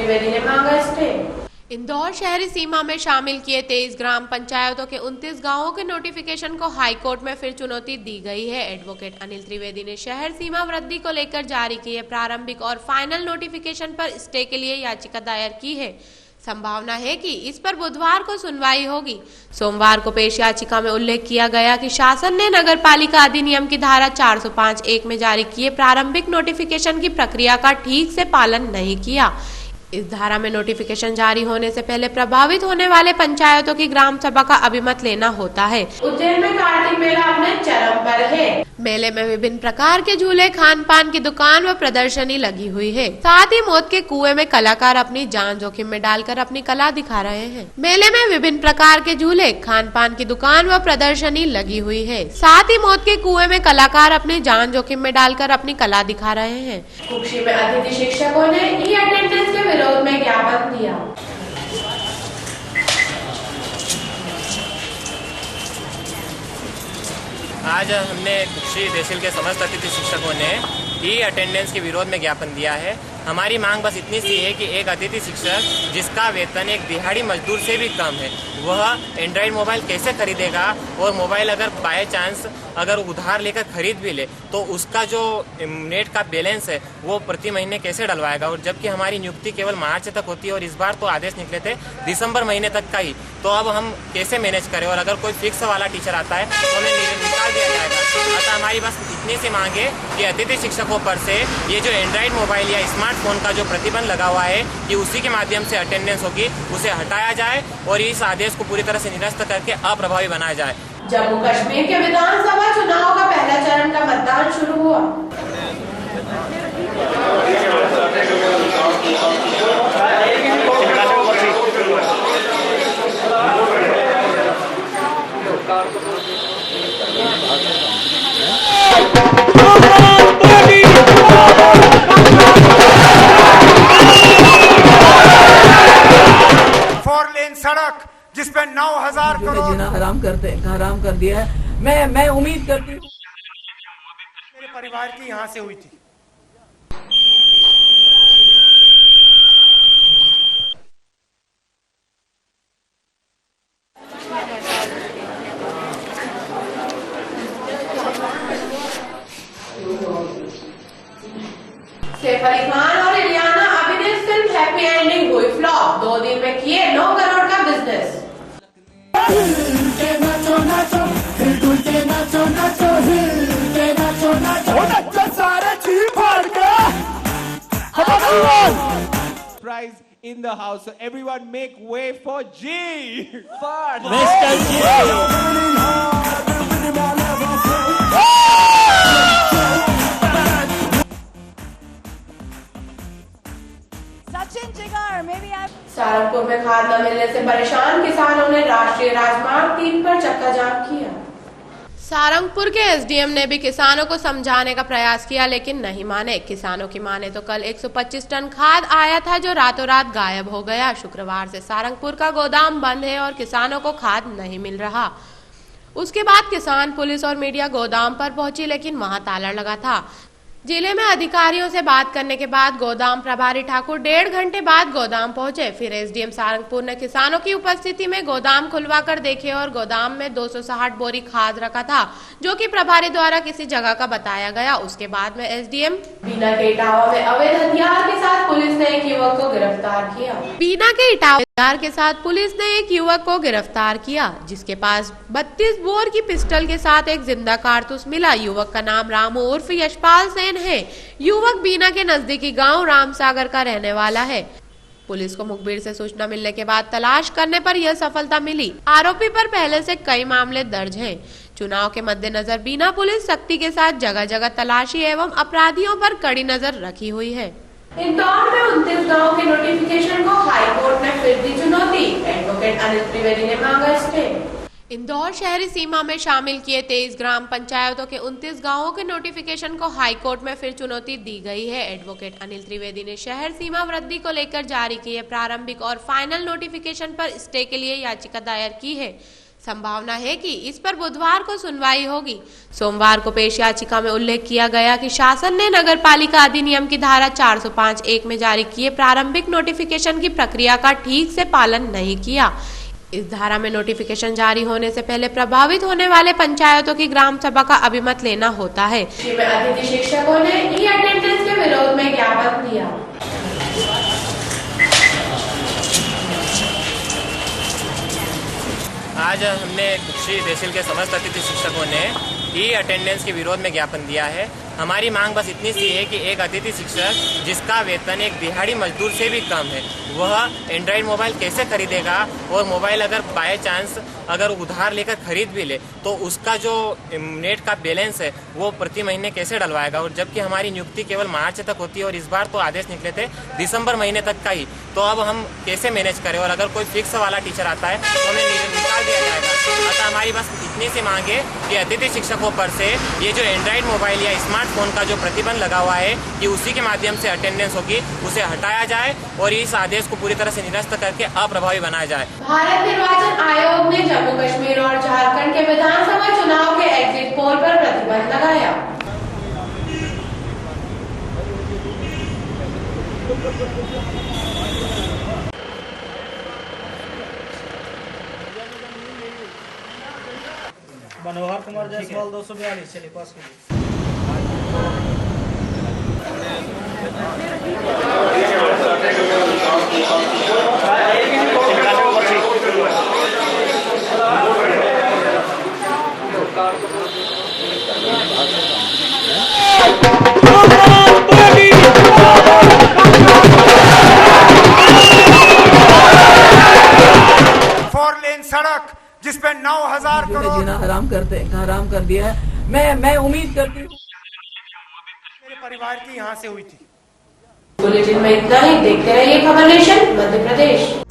त्रिवेदी ने मांगा स्टे। इंदौर शहरी सीमा में शामिल किए 23 ग्राम पंचायतों के 29 गांवों के नोटिफिकेशन को हाईकोर्ट में फिर चुनौती दी गई है। एडवोकेट अनिल त्रिवेदी ने शहर सीमा वृद्धि को लेकर जारी किए प्रारंभिक और फाइनल नोटिफिकेशन पर स्टे के लिए याचिका दायर की है। संभावना है कि इस पर बुधवार को सुनवाई होगी। सोमवार को पेश याचिका में उल्लेख किया गया कि शासन ने नगर पालिका अधिनियम की धारा 405(1) में जारी किए प्रारंभिक नोटिफिकेशन की प्रक्रिया का ठीक से पालन नहीं किया। इस धारा में नोटिफिकेशन जारी होने से पहले प्रभावित होने वाले पंचायतों की ग्राम सभा का अभिमत लेना होता है। उज्जैन में कार्तिक मेला अपने चरम पर है। मेले में विभिन्न प्रकार के झूले, खान पान की दुकान व प्रदर्शनी लगी हुई है। साथ ही मौत के कुएं में कलाकार अपनी जान जोखिम में डालकर अपनी कला दिखा रहे हैं। मेले में विभिन्न प्रकार के झूले, खान पान की दुकान व प्रदर्शनी लगी हुई है। साथ ही मौत के कुएं में कलाकार अपनी जान जोखिम में डालकर अपनी कला दिखा रहे हैं। कुक्षी में अतिथि शिक्षकों ने ई अटेंडेंस के विरोध में ज्ञापन दिया। आज हमने कुक्षी तहसील के समस्त अतिथि शिक्षकों ने ई अटेंडेंस के विरोध में ज्ञापन दिया है। हमारी मांग बस इतनी सी है कि एक अतिथि शिक्षक जिसका वेतन एक दिहाड़ी मजदूर से भी कम है, वह एंड्रॉयड मोबाइल कैसे खरीदेगा, और मोबाइल अगर बाय चांस अगर उधार लेकर खरीद भी ले तो उसका जो नेट का बैलेंस है वो प्रति महीने कैसे डलवाएगा। और जबकि हमारी नियुक्ति केवल मार्च तक होती है और इस बार तो आदेश निकले थे दिसंबर महीने तक का ही, तो अब हम कैसे मैनेज करें। और अगर कोई फिक्स वाला टीचर आता है तो हमें निकाल दिया जाएगा। अतः हमारी बस इतनी सी मांग है कि अतिथि शिक्षकों पर से ये जो एंड्रॉयड मोबाइल या स्मार्टफोन का जो प्रतिबंध लगा हुआ है कि उसी के माध्यम से अटेंडेंस होगी, उसे हटाया जाए और इस आदेश को पूरी तरह से निरस्त करके अप्रभावी बनाया जाए। जम्मू कश्मीर के विधानसभा चुनाव का पहला चरण का मतदान शुरू हुआ। फोर लेन सड़क जिस पे 9,000 करोड़ जीना हराम कर दिया है। मैं उम्मीद करती हूँ मेरे परिवार की यहाँ से हुई थी। सैफ अली खान और इलियाना अभिनीत फिल्म हैप्पी एंडिंग हुई फ्लॉप। 2 दिन में किए 9 करोड़ का business. Prize in the house, so everyone make way for G. Mr. G. Saharanpur में खाद न मिलने से परेशान किसानों ने राष्ट्रीय राजमार्ग 3 पर चक्का जाम किया। सहारनपुर के एसडीएम ने भी किसानों को समझाने का प्रयास किया लेकिन नहीं माने। किसानों की माने तो कल 125 टन खाद आया था जो रातों रात गायब हो गया। शुक्रवार से सहारनपुर का गोदाम बंद है और किसानों को खाद नहीं मिल रहा। उसके बाद किसान, पुलिस और मीडिया गोदाम पर पहुंची लेकिन वहां ताला लगा था। जिले में अधिकारियों से बात करने के बाद गोदाम प्रभारी ठाकुर 1.5 घंटे बाद गोदाम पहुंचे। फिर एसडीएम सहारनपुर ने किसानों की उपस्थिति में गोदाम खुलवा कर देखे और गोदाम में 260 बोरी खाद रखा था जो कि प्रभारी द्वारा किसी जगह का बताया गया। उसके बाद में एसडीएम बीना के इटावा में अवैध हथियार के साथ पुलिस ने एक युवक को गिरफ्तार किया। बीना के इटावा के साथ पुलिस ने एक युवक को गिरफ्तार किया जिसके पास 32 बोर की पिस्टल के साथ एक जिंदा कारतूस मिला। युवक का नाम रामू उर्फ यशपाल सेन है। युवक बीना के नजदीकी गांव रामसागर का रहने वाला है। पुलिस को मुखबिर से सूचना मिलने के बाद तलाश करने पर यह सफलता मिली। आरोपी पर पहले से कई मामले दर्ज हैं। चुनाव के मद्देनजर बीना पुलिस सख्ती के साथ जगह जगह तलाशी एवं अपराधियों पर कड़ी नजर रखी हुई है। इंदौर में 29 गाँव के नोटिफिकेशन को हाई कोर्ट ने फिर दी चुनौती। एडवोकेट अनिल त्रिवेदी ने मांगा स्टे। इंदौर शहरी सीमा में शामिल किए 23 ग्राम पंचायतों के 29 गांवों के नोटिफिकेशन को हाई कोर्ट में फिर चुनौती दी गई है। एडवोकेट अनिल त्रिवेदी ने शहर सीमा वृद्धि को लेकर जारी किए प्रारंभिक और फाइनल नोटिफिकेशन पर स्टे के लिए याचिका दायर की है। संभावना है कि इस पर बुधवार को सुनवाई होगी। सोमवार को पेश याचिका में उल्लेख किया गया कि शासन ने नगर पालिका अधिनियम की धारा 405(1) में जारी किए प्रारंभिक नोटिफिकेशन की प्रक्रिया का ठीक से पालन नहीं किया। इस धारा में नोटिफिकेशन जारी होने से पहले प्रभावित होने वाले पंचायतों की ग्राम सभा का अभिमत लेना होता है। अतिथि शिक्षकों ने ई अटेंडेंस के विरोध में ज्ञापन दिया। आज हमने श्री तहसील के समस्त अतिथि शिक्षकों ने ई अटेंडेंस के विरोध में ज्ञापन दिया है। हमारी मांग बस इतनी सी है कि एक अतिथि शिक्षक जिसका वेतन एक दिहाड़ी मजदूर से भी कम है, वह एंड्रॉयड मोबाइल कैसे खरीदेगा, और मोबाइल अगर बाय चांस अगर उधार लेकर खरीद भी ले तो उसका जो नेट का बैलेंस है वो प्रति महीने कैसे डलवाएगा। और जबकि हमारी नियुक्ति केवल मार्च तक होती है और इस बार तो आदेश निकले थे दिसंबर महीने तक का ही, तो अब हम कैसे मैनेज करें। और अगर कोई फिक्स वाला टीचर आता है तो हमें निकाल दिया जाएगा। अतः हमारी बस इतनी सी मांग है कि अतिथि शिक्षकों पर से ये जो एंड्रॉयड मोबाइल या स्मार्टफोन का जो प्रतिबंध लगा हुआ है कि उसी के माध्यम से अटेंडेंस होगी, उसे हटाया जाए और इस आदेश को पूरी तरह से निरस्त करके अप्रभावी बनाया जाए। भारत निर्वाचन आयोग ने जम्मू कश्मीर और झारखंड के विधानसभा चुनाव के एग्जिट पोल पर प्रतिबंध लगाया। मनोहर कुमार जायसवाल 242 चलिए पास कीजिए। फोर लेन सड़क जिसपे 9,000 करोड़ जीना हराम कर दिया है। मैं उम्मीद करती हूँ मेरे परिवार की यहाँ से हुई थी। बुलेटिन में इतना ही। देखते रहिए खबर नेशन मध्य प्रदेश।